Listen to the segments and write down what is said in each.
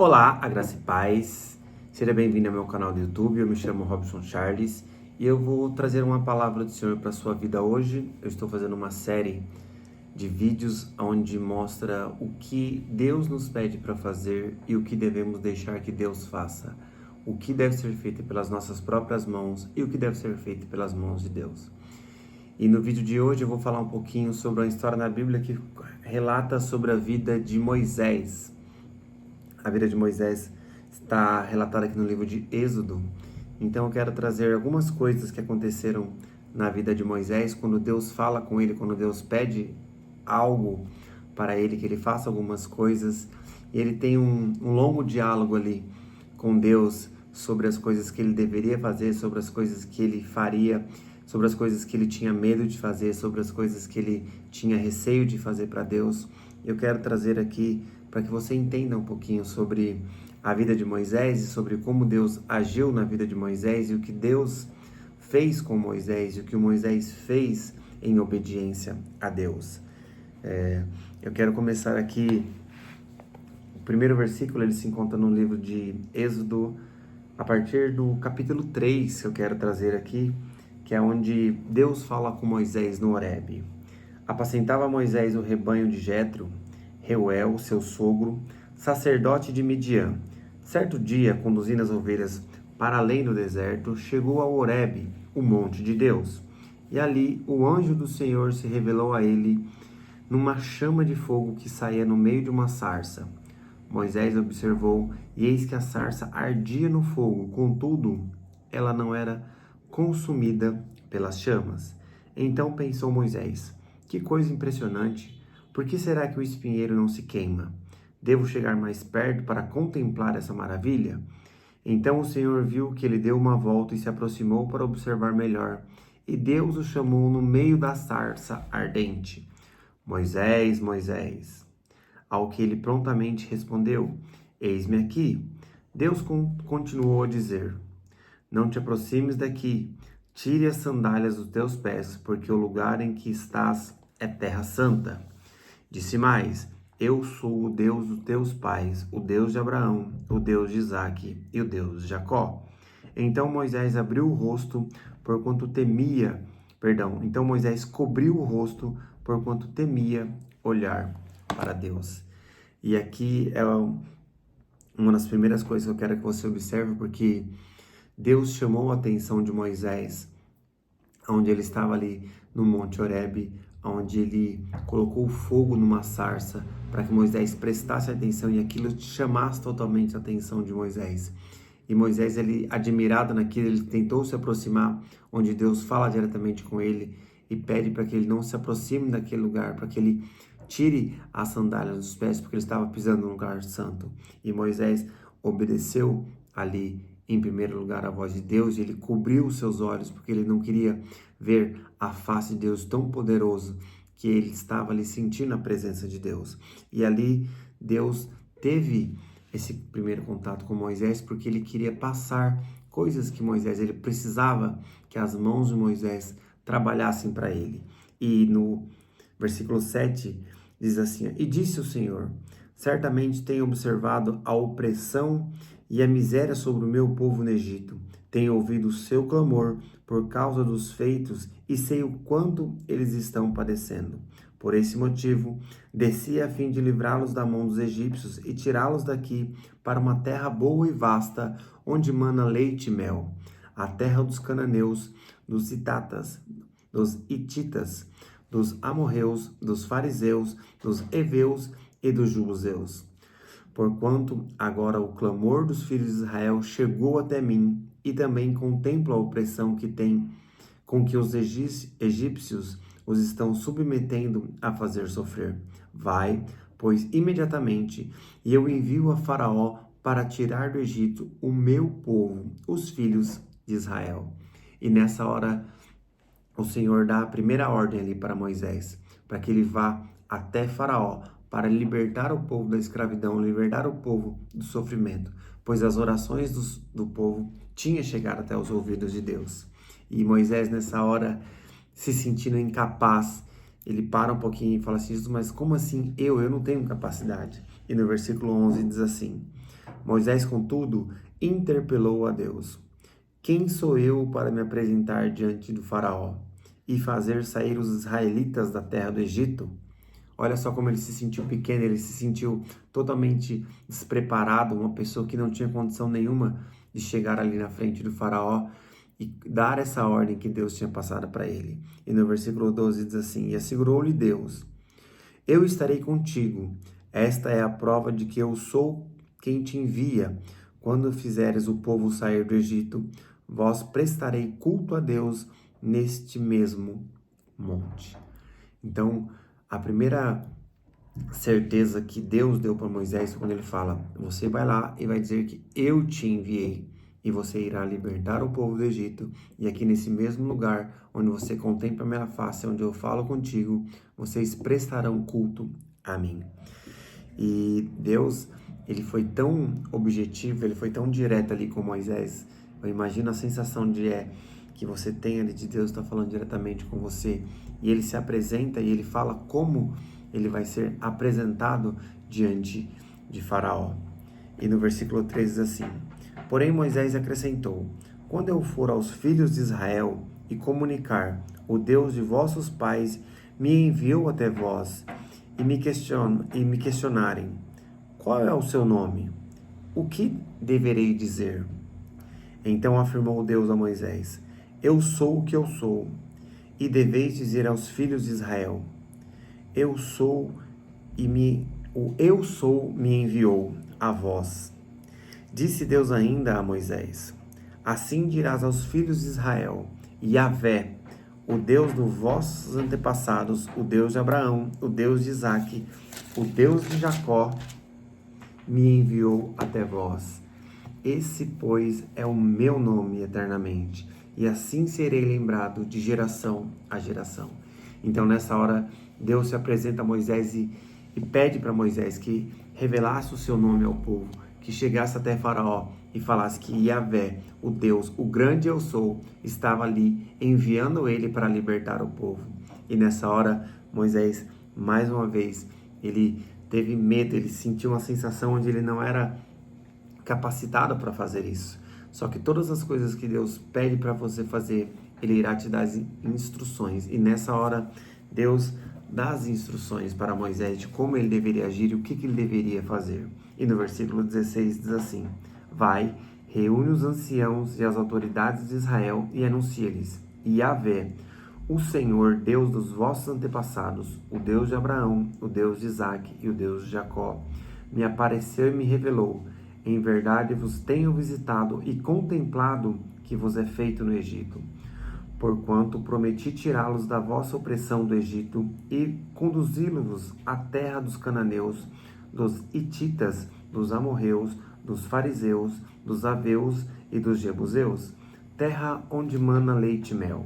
Olá, a graça e paz. Seja bem-vindo ao meu canal do YouTube. Eu me chamo Robson Charles e eu vou trazer uma palavra do Senhor para a sua vida hoje. Eu estou fazendo uma série de vídeos onde mostra o que Deus nos pede para fazer e o que devemos deixar que Deus faça. O que deve ser feito pelas nossas próprias mãos e o que deve ser feito pelas mãos de Deus. E no vídeo de hoje eu vou falar um pouquinho sobre uma história na Bíblia que relata sobre a vida de Moisés. A vida de Moisés está relatada aqui no livro de Êxodo. Então eu quero trazer algumas coisas que aconteceram na vida de Moisés, quando Deus fala com ele, quando Deus pede algo para ele, que ele faça algumas coisas. E ele tem um longo diálogo ali com Deus sobre as coisas que ele deveria fazer, sobre as coisas que ele faria, sobre as coisas que ele tinha medo de fazer, sobre as coisas que ele tinha receio de fazer para Deus. Eu quero trazer aqui para que você entenda um pouquinho sobre a vida de Moisés e sobre como Deus agiu na vida de Moisés e o que Deus fez com Moisés e o que Moisés fez em obediência a Deus. Eu quero começar aqui, o primeiro versículo, ele se encontra no livro de Êxodo, a partir do capítulo 3, que eu quero trazer aqui, que é onde Deus fala com Moisés no Horebe. Apacentava Moisés o rebanho de Jetro, Reuel, seu sogro, sacerdote de Midian. Certo dia, conduzindo as ovelhas para além do deserto, chegou ao Horebe, o monte de Deus. E ali o anjo do Senhor se revelou a ele numa chama de fogo que saía no meio de uma sarça. Moisés observou, e eis que a sarça ardia no fogo, contudo, ela não era consumida pelas chamas. Então pensou Moisés: que coisa impressionante! Por que será que o espinheiro não se queima? Devo chegar mais perto para contemplar essa maravilha? Então o Senhor viu que ele deu uma volta e se aproximou para observar melhor. E Deus o chamou no meio da sarça ardente: Moisés, Moisés. Ao que ele prontamente respondeu: eis-me aqui. Deus continuou a dizer: não te aproximes daqui. Tire as sandálias dos teus pés, porque o lugar em que estás é terra santa. Disse mais: eu sou o Deus dos teus pais, o Deus de Abraão, o Deus de Isaque e o Deus de Jacó. Então Moisés abriu o rosto, porquanto temia, então Moisés cobriu o rosto, porquanto temia olhar para Deus. E aqui é uma das primeiras coisas que eu quero que você observe, porque Deus chamou a atenção de Moisés, onde ele estava ali no Monte Horebe, onde ele colocou fogo numa sarça para que Moisés prestasse atenção e aquilo chamasse totalmente a atenção de Moisés. E Moisés, ele admirado naquilo, ele tentou se aproximar, onde Deus fala diretamente com ele e pede para que ele não se aproxime daquele lugar, para que ele tire as sandálias dos pés, porque ele estava pisando num lugar santo. E Moisés obedeceu ali, em primeiro lugar, a voz de Deus, e ele cobriu os seus olhos, porque ele não queria ver a face de Deus tão poderoso, que ele estava ali sentindo a presença de Deus. E ali Deus teve esse primeiro contato com Moisés, porque ele queria passar coisas que Moisés, ele precisava que as mãos de Moisés trabalhassem para ele. E no versículo 7 diz assim: e disse o Senhor: certamente tenho observado a opressão e a miséria sobre o meu povo no Egito. Tenho ouvido o seu clamor por causa dos feitos e sei o quanto eles estão padecendo. Por esse motivo, desci a fim de livrá-los da mão dos egípcios e tirá-los daqui para uma terra boa e vasta, onde mana leite e mel, a terra dos cananeus, dos itatas, dos hititas, dos amorreus, dos fariseus, dos heveus e dos jebuseus. Porquanto agora o clamor dos filhos de Israel chegou até mim, e também contemplo a opressão que tem, com que os egípcios os estão submetendo a fazer sofrer. Vai, pois, imediatamente, e eu envio a Faraó para tirar do Egito o meu povo, os filhos de Israel. E nessa hora, o Senhor dá a primeira ordem ali para Moisés, para que ele vá até Faraó, para libertar o povo da escravidão, libertar o povo do sofrimento, pois as orações do povo tinham chegado até os ouvidos de Deus. E Moisés, nessa hora, se sentindo incapaz, ele para um pouquinho e fala assim: mas como assim eu não tenho capacidade? E no versículo 11 diz assim: Moisés, contudo, interpelou a Deus: quem sou eu para me apresentar diante do faraó e fazer sair os israelitas da terra do Egito? Olha só como ele se sentiu pequeno, ele se sentiu totalmente despreparado, uma pessoa que não tinha condição nenhuma de chegar ali na frente do faraó e dar essa ordem que Deus tinha passado para ele. E no versículo 12 diz assim: e assegurou-lhe Deus: eu estarei contigo, esta é a prova de que eu sou quem te envia. Quando fizeres o povo sair do Egito, vós prestarei culto a Deus neste mesmo monte. Então, a primeira certeza que Deus deu para Moisés, quando ele fala: você vai lá e vai dizer que eu te enviei, e você irá libertar o povo do Egito, e aqui nesse mesmo lugar, onde você contempla a minha face, onde eu falo contigo, vocês prestarão culto a mim. E Deus, ele foi tão objetivo, ele foi tão direto ali com Moisés. Eu imagino a sensação que você tem ali de Deus estar falando diretamente com você, e ele se apresenta e ele fala como ele vai ser apresentado diante de Faraó. E no versículo 13 diz assim: porém Moisés acrescentou: quando eu for aos filhos de Israel e comunicar, o Deus de vossos pais me enviou até vós, e me questionarem: qual é o seu nome? O que deverei dizer? Então afirmou Deus a Moisés: eu sou o que eu sou, e deveis dizer aos filhos de Israel: eu sou o eu sou me enviou a vós. Disse Deus ainda a Moisés: assim dirás aos filhos de Israel: Yahvé, o Deus dos vossos antepassados, o Deus de Abraão, o Deus de Isaque, o Deus de Jacó, me enviou até vós. Esse, pois, é o meu nome eternamente, e assim serei lembrado de geração a geração. Então, nessa hora, Deus se apresenta a Moisés e pede para Moisés que revelasse o seu nome ao povo, que chegasse até Faraó e falasse que Yahvé, o Deus, o grande eu sou, estava ali enviando ele para libertar o povo. E nessa hora, Moisés, mais uma vez, ele teve medo, ele sentiu uma sensação onde ele não era capacitado para fazer isso. Só que todas as coisas que Deus pede para você fazer, Ele irá te dar as instruções. E nessa hora, Deus dá as instruções para Moisés de como ele deveria agir e o que ele deveria fazer. E no versículo 16 diz assim: vai, reúne os anciãos e as autoridades de Israel e anuncia-lhes: Yahvé, o Senhor, Deus dos vossos antepassados, o Deus de Abraão, o Deus de Isaque e o Deus de Jacó, me apareceu e me revelou: em verdade vos tenho visitado e contemplado que vos é feito no Egito. Porquanto prometi tirá-los da vossa opressão do Egito e conduzi-los à terra dos cananeus, dos hititas, dos amorreus, dos fariseus, dos aveus e dos jebuseus, terra onde mana leite e mel.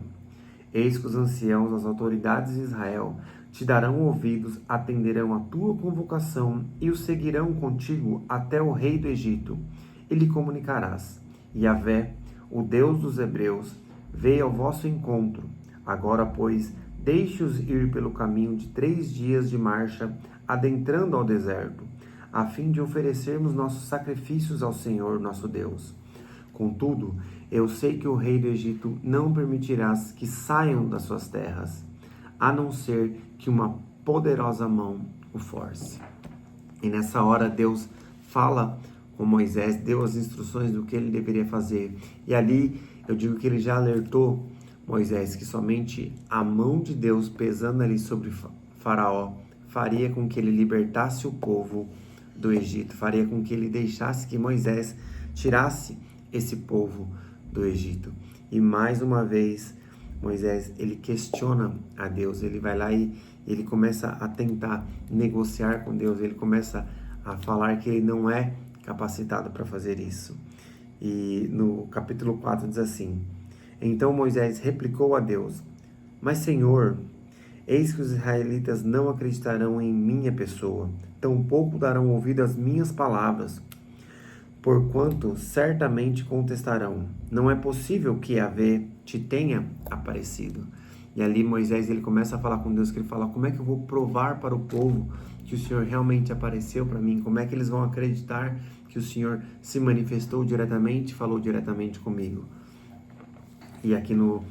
Eis que os anciãos, as autoridades de Israel, te darão ouvidos, atenderão a tua convocação e o seguirão contigo até o rei do Egito. E lhe comunicarás: Yahvé, o Deus dos hebreus, veio ao vosso encontro. Agora, pois, deixe-os ir pelo caminho de 3 dias de marcha, adentrando ao deserto, a fim de oferecermos nossos sacrifícios ao Senhor nosso Deus. Contudo, eu sei que o rei do Egito não permitirás que saiam das suas terras, a não ser que uma poderosa mão o force. E nessa hora Deus fala com Moisés, deu as instruções do que ele deveria fazer. E ali eu digo que ele já alertou Moisés que somente a mão de Deus pesando ali sobre Faraó faria com que ele libertasse o povo do Egito, faria com que ele deixasse que Moisés tirasse esse povo do Egito. E mais uma vez, Moisés, ele questiona a Deus, ele vai lá e ele começa a tentar negociar com Deus, ele começa a falar que ele não é capacitado para fazer isso. E no capítulo 4 diz assim: então Moisés replicou a Deus: mas Senhor, eis que os israelitas não acreditarão em minha pessoa, tampouco darão ouvido às minhas palavras, porquanto certamente contestarão: não é possível que Yahvé te tenha aparecido. E ali Moisés ele começa a falar com Deus, que ele fala: como é que eu vou provar para o povo que o Senhor realmente apareceu para mim? Como é que eles vão acreditar que que o Senhor se manifestou diretamente, falou diretamente comigo. E aqui no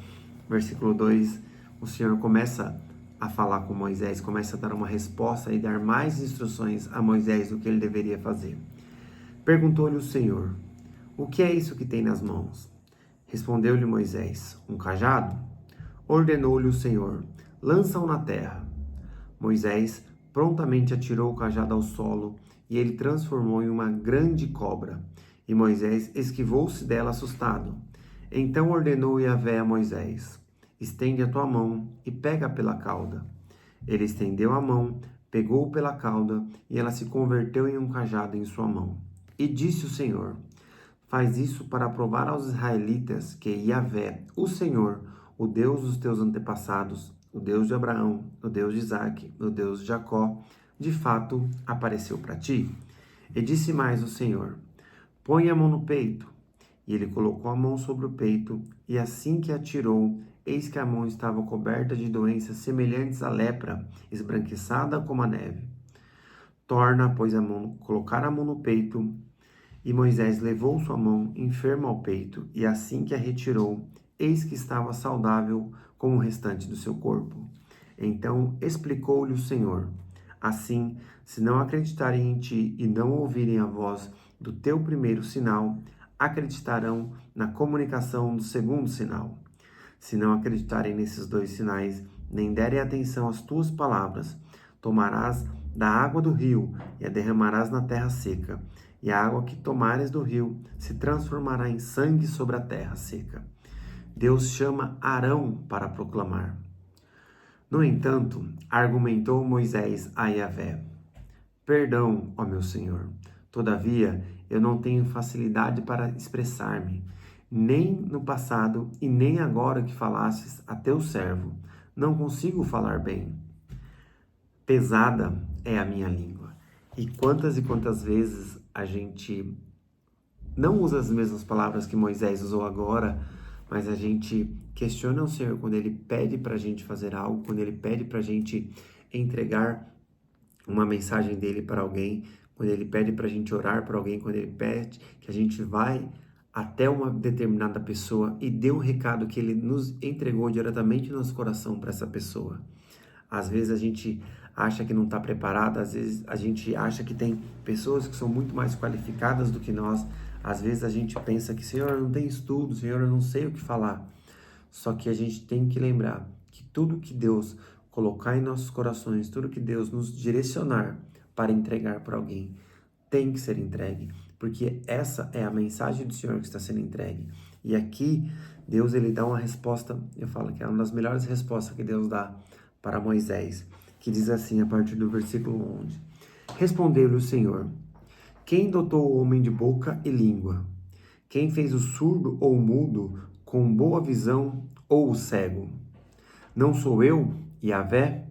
versículo 2, o Senhor começa a falar com Moisés, começa a dar uma resposta e dar mais instruções a Moisés do que ele deveria fazer. Perguntou-lhe o Senhor: o que é isso que tem nas mãos? Respondeu-lhe Moisés: um cajado? Ordenou-lhe o Senhor: lança-o na terra. Moisés prontamente atirou o cajado ao solo e ele transformou em uma grande cobra. E Moisés esquivou-se dela assustado. Então ordenou Yahvé a Moisés: estende a tua mão e pega pela cauda. Ele estendeu a mão, pegou pela cauda e ela se converteu em um cajado em sua mão. E disse o Senhor: faz isso para provar aos israelitas que Yahvé, o Senhor, o Deus dos teus antepassados, o Deus de Abraão, o Deus de Isaque, o Deus de Jacó, de fato apareceu para ti. E disse mais o Senhor: põe a mão no peito. E ele colocou a mão sobre o peito, e assim que atirou, eis que a mão estava coberta de doenças semelhantes à lepra, esbranquiçada como a neve. Torna, pois, colocar a mão no peito, e Moisés levou sua mão enferma ao peito, e assim que a retirou, eis que estava saudável como o restante do seu corpo. Então explicou-lhe o Senhor: assim, se não acreditarem em ti e não ouvirem a voz do teu primeiro sinal, acreditarão na comunicação do segundo sinal. Se não acreditarem nesses dois sinais, nem derem atenção às tuas palavras, tomarás da água do rio e a derramarás na terra seca, e a água que tomares do rio se transformará em sangue sobre a terra seca. Deus chama Arão para proclamar. No entanto, argumentou Moisés a Yahvé: perdão, ó meu Senhor, todavia eu não tenho facilidade para expressar-me, nem no passado e nem agora que falastes a teu servo. Não consigo falar bem. Pesada é a minha língua. E quantas vezes a gente não usa as mesmas palavras que Moisés usou agora, mas a gente questiona o Senhor quando Ele pede para a gente fazer algo, quando Ele pede para a gente entregar uma mensagem dele para alguém, quando Ele pede para a gente orar para alguém, quando Ele pede que a gente vai até uma determinada pessoa e dê um recado que Ele nos entregou diretamente no nosso coração para essa pessoa. Às vezes a gente acha que não está preparado, às vezes a gente acha que tem pessoas que são muito mais qualificadas do que nós, às vezes a gente pensa que, Senhor, eu não tenho estudo, Senhor, eu não sei o que falar. Só que a gente tem que lembrar que tudo que Deus colocar em nossos corações, tudo que Deus nos direcionar para entregar para alguém, tem que ser entregue, porque essa é a mensagem do Senhor que está sendo entregue. E aqui, Deus ele dá uma resposta, eu falo que é uma das melhores respostas que Deus dá para Moisés, que diz assim, a partir do versículo 11: respondeu-lhe o Senhor: quem dotou o homem de boca e língua? Quem fez o surdo ou o mudo com boa visão ou o cego? Não sou eu, Yahvé?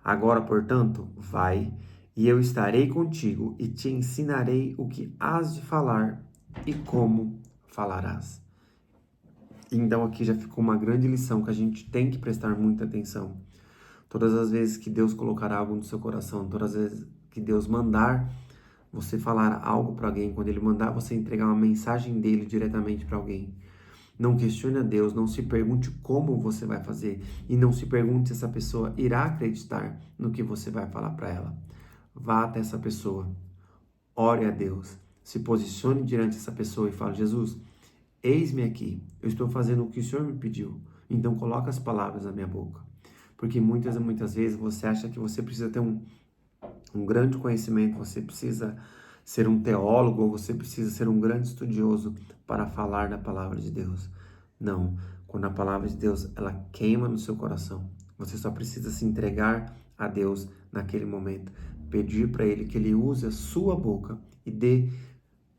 Agora, portanto, vai, e eu estarei contigo e te ensinarei o que hás de falar e como falarás. Então aqui já ficou uma grande lição que a gente tem que prestar muita atenção. Todas as vezes que Deus colocar algo no seu coração, todas as vezes que Deus mandar você falar algo para alguém, quando Ele mandar você entregar uma mensagem dele diretamente para alguém, não questione a Deus, não se pergunte como você vai fazer e não se pergunte se essa pessoa irá acreditar no que você vai falar para ela. Vá até essa pessoa, ore a Deus, se posicione diante dessa pessoa e fale: Jesus, eis-me aqui, eu estou fazendo o que o Senhor me pediu, então coloca as palavras na minha boca. Porque muitas vezes você acha que você precisa ter um grande conhecimento, você precisa ser um teólogo, ou você precisa ser um grande estudioso para falar da palavra de Deus. Não, quando a palavra de Deus, ela queima no seu coração, você só precisa se entregar a Deus naquele momento, pedir para Ele que Ele use a sua boca e dê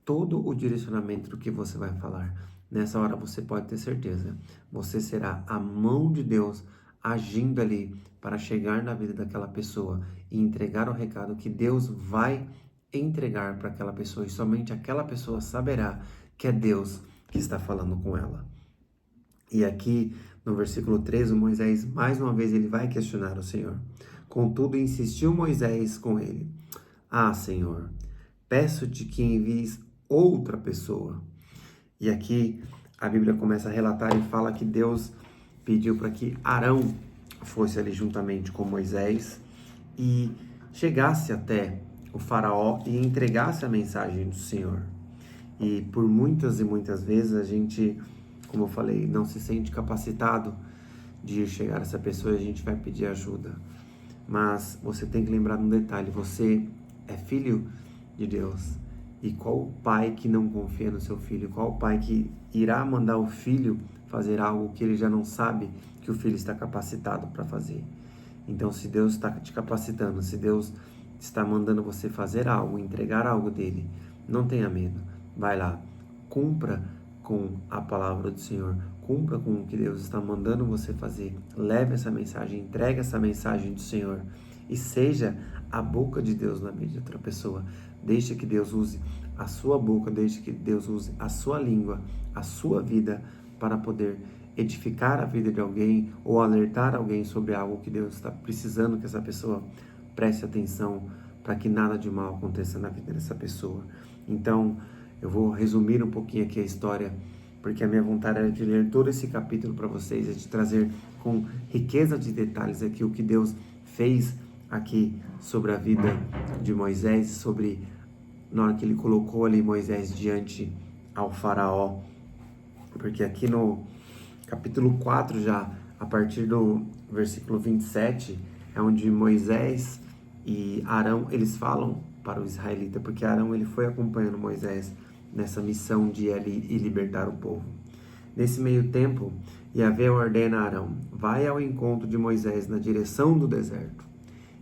todo o direcionamento do que você vai falar. Nessa hora você pode ter certeza, você será a mão de Deus agindo ali para chegar na vida daquela pessoa e entregar o recado que Deus vai entregar para aquela pessoa, e somente aquela pessoa saberá que é Deus que está falando com ela. E aqui no versículo 13, Moisés mais uma vez ele vai questionar o Senhor. Contudo insistiu Moisés com ele: ah, Senhor, peço-te que envies outra pessoa. E aqui a Bíblia começa a relatar e fala que Deus pediu para que Arão fosse ali juntamente com Moisés e chegasse até o faraó e entregasse a mensagem do Senhor. E por muitas e muitas vezes a gente, como eu falei, não se sente capacitado de chegar a essa pessoa e a gente vai pedir ajuda. Mas você tem que lembrar de um detalhe: você é filho de Deus. E qual pai que não confia no seu filho? Qual pai que irá mandar o filho fazer algo que ele já não sabe que o filho está capacitado para fazer? Então, se Deus está te capacitando, se Deus está mandando você fazer algo, entregar algo dele, não tenha medo. Vai lá, cumpra com a palavra do Senhor, cumpra com o que Deus está mandando você fazer. Leve essa mensagem, entregue essa mensagem do Senhor e seja a boca de Deus na vida de outra pessoa. Deixe que Deus use a sua boca, deixe que Deus use a sua língua, a sua vida para poder edificar a vida de alguém ou alertar alguém sobre algo que Deus está precisando que essa pessoa preste atenção para que nada de mal aconteça na vida dessa pessoa. Então, eu vou resumir um pouquinho aqui a história, porque a minha vontade era de ler todo esse capítulo para vocês e de trazer com riqueza de detalhes aqui o que Deus fez aqui sobre a vida de Moisés, sobre na hora que ele colocou ali Moisés diante ao faraó, porque aqui no capítulo 4 já, a partir do versículo 27, é onde Moisés e Arão, eles falam para o israelita, porque Arão ele foi acompanhando Moisés nessa missão de ir ali e libertar o povo. Nesse meio tempo, Yahvé ordena a Arão: vai ao encontro de Moisés na direção do deserto.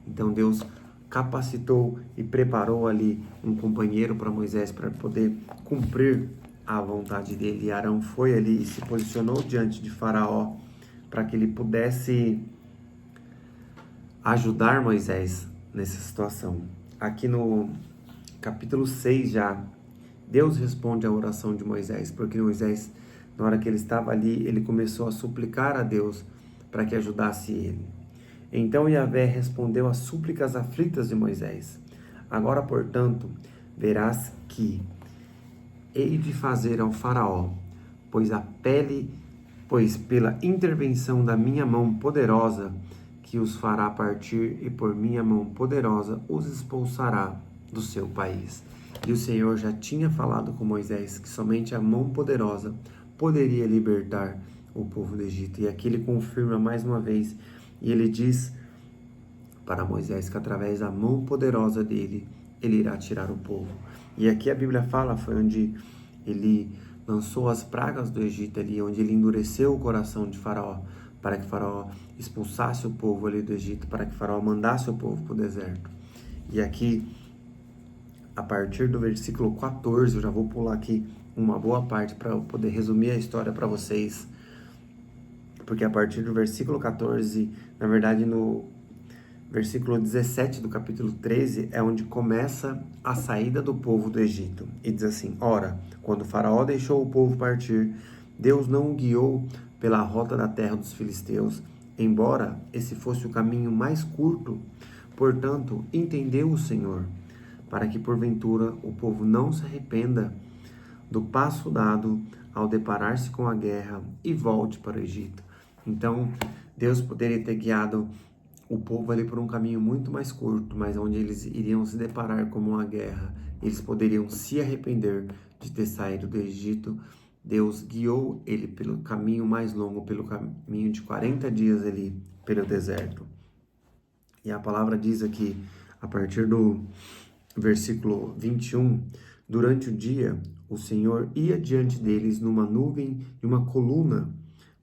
Então Deus capacitou e preparou ali um companheiro para Moisés para poder cumprir a vontade dele. E Arão foi ali e se posicionou diante de Faraó para que ele pudesse ajudar Moisés nessa situação. Aqui no capítulo 6 já, Deus responde à oração de Moisés, porque Moisés, na hora que ele estava ali, ele começou a suplicar a Deus para que ajudasse ele. Então Yahvé respondeu às súplicas aflitas de Moisés: agora, portanto, verás que hei de fazer ao faraó, pois pela intervenção da minha mão poderosa, que os fará partir, e por minha mão poderosa os expulsará do seu país. E o Senhor já tinha falado com Moisés que somente a mão poderosa poderia libertar o povo do Egito. E aqui ele confirma mais uma vez, e ele diz para Moisés que através da mão poderosa dele, ele irá tirar o povo. E aqui a Bíblia fala, foi onde ele lançou as pragas do Egito ali, onde ele endureceu o coração de Faraó, para que Faraó expulsasse o povo ali do Egito, para que Faraó mandasse o povo para o deserto. E aqui, a partir do versículo 14, eu já vou pular aqui uma boa parte para eu poder resumir a história para vocês, porque a partir do versículo 14, na verdade no versículo 17 do capítulo 13 é onde começa a saída do povo do Egito. E diz assim: ora, quando Faraó deixou o povo partir, Deus não o guiou pela rota da terra dos filisteus, embora esse fosse o caminho mais curto. Portanto, entendeu o Senhor, para que porventura o povo não se arrependa do passo dado ao deparar-se com a guerra e volte para o Egito. Então, Deus poderia ter guiado o povo ali por um caminho muito mais curto, mas onde eles iriam se deparar com uma guerra, eles poderiam se arrepender de ter saído do Egito. Deus guiou ele pelo caminho mais longo, pelo caminho de 40 dias ali, pelo deserto. E a palavra diz aqui, a partir do versículo 21, durante o dia, o Senhor ia diante deles numa nuvem e uma coluna,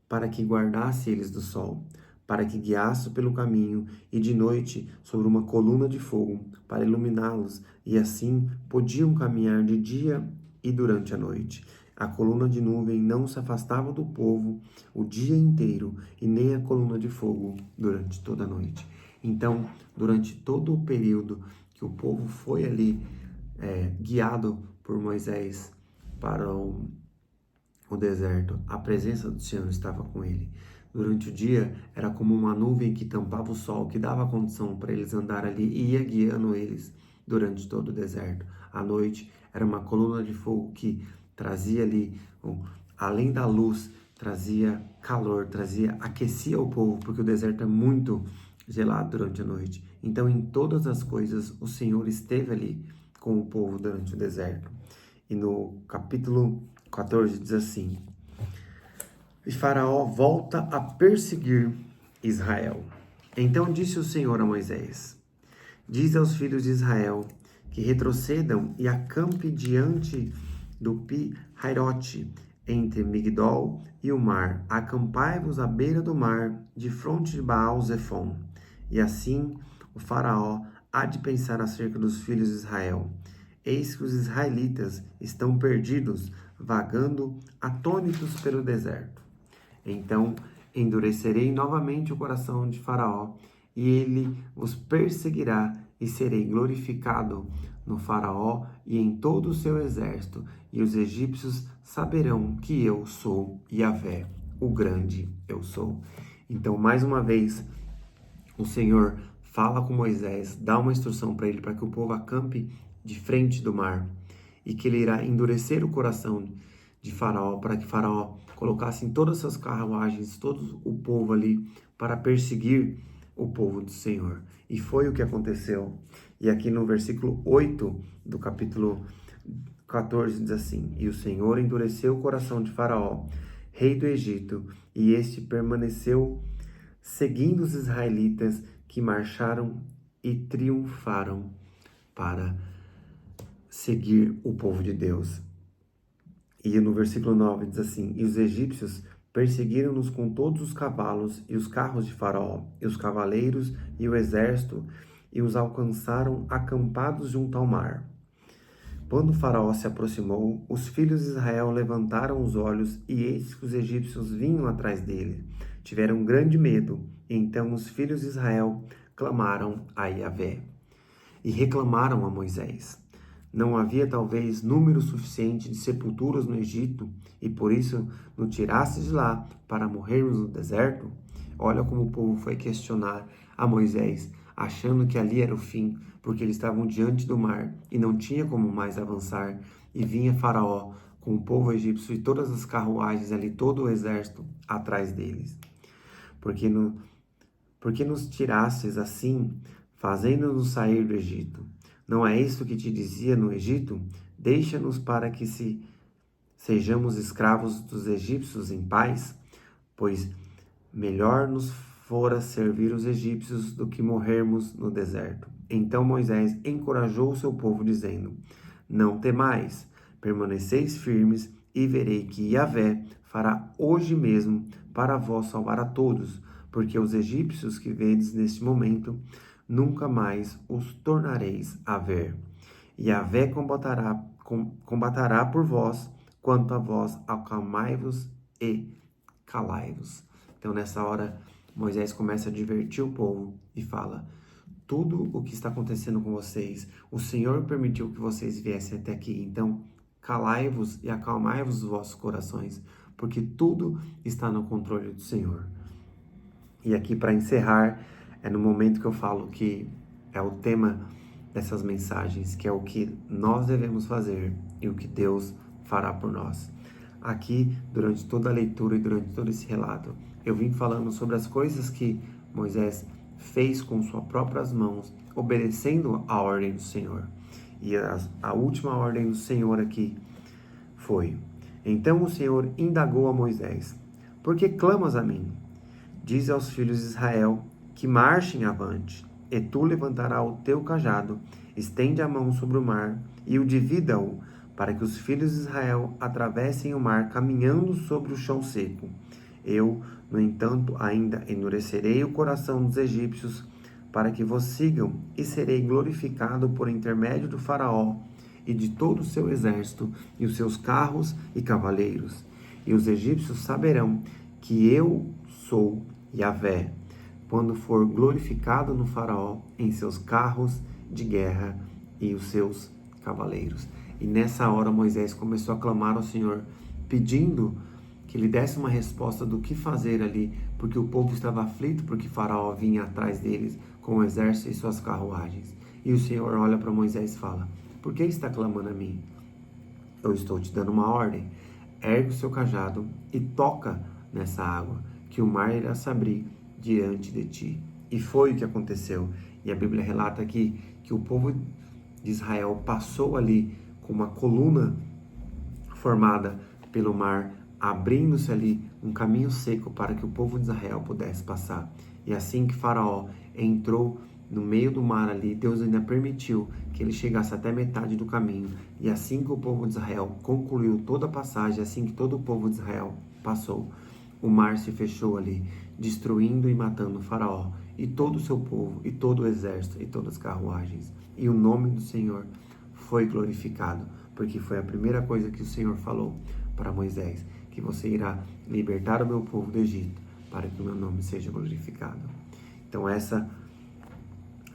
para que guardasse eles do sol, para que guiasse pelo caminho, e de noite sobre uma coluna de fogo, para iluminá-los, e assim podiam caminhar de dia e durante a noite. A coluna de nuvem não se afastava do povo o dia inteiro, e nem a coluna de fogo durante toda a noite. Então, durante todo o período que o povo foi ali guiado por Moisés para o deserto, a presença do Senhor estava com ele. Durante o dia, era como uma nuvem que tampava o sol, que dava condição para eles andar ali e ia guiando eles durante todo o deserto. À noite era uma coluna de fogo que trazia ali, além da luz, trazia calor, aquecia o povo, porque o deserto é muito gelado durante a noite. Então, em todas as coisas, o Senhor esteve ali com o povo durante o deserto. E no capítulo 14 diz assim: E Faraó volta a perseguir Israel. Então disse o Senhor a Moisés: Diz aos filhos de Israel que retrocedam e acampe diante do Pi-Hairote, entre Migdol e o mar. Acampai-vos à beira do mar, de fronte de Baal-Zefon. E assim o Faraó há de pensar acerca dos filhos de Israel. Eis que os israelitas estão perdidos, vagando atônitos pelo deserto. Então endurecerei novamente o coração de Faraó, e ele os perseguirá, e serei glorificado no Faraó e em todo o seu exército, e os egípcios saberão que eu sou Yahvé, o grande eu sou. Então, mais uma vez, o Senhor fala com Moisés, dá uma instrução para ele, para que o povo acampe de frente do mar, e que ele irá endurecer o coração de Faraó, para que Faraó colocasse em todas as suas carruagens todo o povo ali para perseguir o povo do Senhor. E foi o que aconteceu. E aqui no versículo 8 do capítulo 14 diz assim: E o Senhor endureceu o coração de Faraó, rei do Egito, e este permaneceu seguindo os israelitas, que marcharam e triunfaram para seguir o povo de Deus. E no versículo 9 diz assim: E os egípcios perseguiram-nos com todos os cavalos e os carros de Faraó, e os cavaleiros e o exército, e os alcançaram acampados junto ao mar. Quando Faraó se aproximou, os filhos de Israel levantaram os olhos, e eis que os egípcios vinham atrás dele. Tiveram grande medo, e então os filhos de Israel clamaram a Yahvé e reclamaram a Moisés. Não havia talvez número suficiente de sepulturas no Egito, e por isso nos tiraste de lá para morrermos no deserto? Olha como o povo foi questionar a Moisés, achando que ali era o fim, porque eles estavam diante do mar e não tinha como mais avançar. E vinha Faraó com o povo egípcio e todas as carruagens ali, todo o exército atrás deles. Porque nos tirastes assim, fazendo-nos sair do Egito? Não é isso que te dizia no Egito? Deixa-nos para que sejamos escravos dos egípcios em paz? Pois melhor nos fora servir os egípcios do que morrermos no deserto. Então Moisés encorajou o seu povo, dizendo: Não temais, permaneceis firmes, e verei que Yahvé fará hoje mesmo para vós salvar a todos, porque os egípcios que vedes neste momento, nunca mais os tornareis a ver. Yahvé combatará por vós, quanto a vós acalmai-vos e calai-vos. Então, nessa hora, Moisés começa a advertir o povo e fala: tudo o que está acontecendo com vocês, o Senhor permitiu que vocês viessem até aqui. Então, calai-vos e acalmai-vos os vossos corações, porque tudo está no controle do Senhor. E aqui, para encerrar, é no momento que eu falo que é o tema dessas mensagens, que é o que nós devemos fazer e o que Deus fará por nós. Aqui, durante toda a leitura e durante todo esse relato, eu vim falando sobre as coisas que Moisés fez com suas próprias mãos, obedecendo a ordem do Senhor. E a última ordem do Senhor aqui foi: Então o Senhor indagou a Moisés: Por que clamas a mim? Diz aos filhos de Israel que marchem avante, e tu levantarás o teu cajado, estende a mão sobre o mar e o divida-o, para que os filhos de Israel atravessem o mar caminhando sobre o chão seco. Eu, no entanto, ainda endurecerei o coração dos egípcios, para que vos sigam, e serei glorificado por intermédio do Faraó e de todo o seu exército, e os seus carros e cavaleiros. E os egípcios saberão que eu sou Yahvé, quando for glorificado no Faraó, em seus carros de guerra e os seus cavaleiros. E nessa hora Moisés começou a clamar ao Senhor, pedindo que ele desse uma resposta do que fazer ali, porque o povo estava aflito, porque Faraó vinha atrás deles com o exército e suas carruagens. E o Senhor olha para Moisés e fala: por que está clamando a mim? Eu estou te dando uma ordem. Ergue o seu cajado e toca nessa água, que o mar irá se abrir diante de ti. E foi o que aconteceu. E a Bíblia relata aqui que o povo de Israel passou ali com uma coluna formada pelo mar, abrindo-se ali um caminho seco para que o povo de Israel pudesse passar. E assim que Faraó entrou no meio do mar ali, Deus ainda permitiu que ele chegasse até metade do caminho. E assim que o povo de Israel concluiu toda a passagem, assim que todo o povo de Israel passou, o mar se fechou ali, destruindo e matando Faraó e todo o seu povo, e todo o exército, e todas as carruagens. E o nome do Senhor foi glorificado, porque foi a primeira coisa que o Senhor falou para Moisés, que você irá libertar o meu povo do Egito, para que o meu nome seja glorificado. Então essa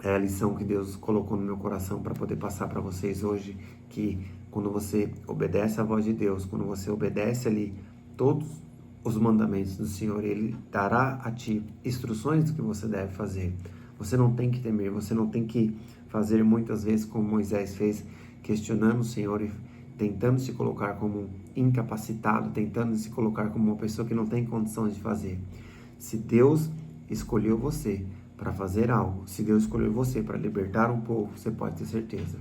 é a lição que Deus colocou no meu coração para poder passar para vocês hoje, que quando você obedece à voz de Deus, quando você obedece ali todos os mandamentos do Senhor, Ele dará a ti instruções do que você deve fazer. Você não tem que temer, você não tem que fazer muitas vezes como Moisés fez, questionando o Senhor e tentando se colocar como incapacitado, tentando se colocar como uma pessoa que não tem condições de fazer. Se Deus escolheu você para fazer algo, se Deus escolheu você para libertar um povo, você pode ter certeza,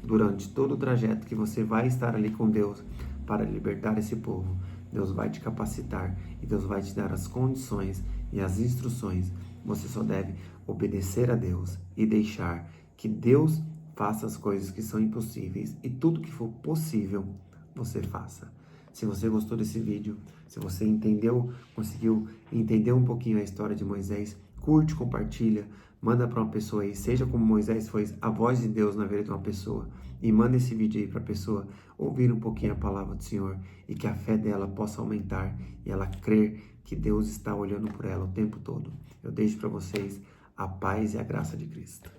durante todo o trajeto que você vai estar ali com Deus para libertar esse povo, Deus vai te capacitar e Deus vai te dar as condições e as instruções. Você só deve obedecer a Deus e deixar que Deus faça as coisas que são impossíveis, e tudo que for possível, você faça. Se você gostou desse vídeo, se você conseguiu entender um pouquinho a história de Moisés, curte, compartilha, manda para uma pessoa aí, seja como Moisés foi a voz de Deus na vida de uma pessoa, e manda esse vídeo aí para a pessoa ouvir um pouquinho a palavra do Senhor, e que a fé dela possa aumentar, e ela crer que Deus está olhando por ela o tempo todo. Eu deixo para vocês a paz e a graça de Cristo.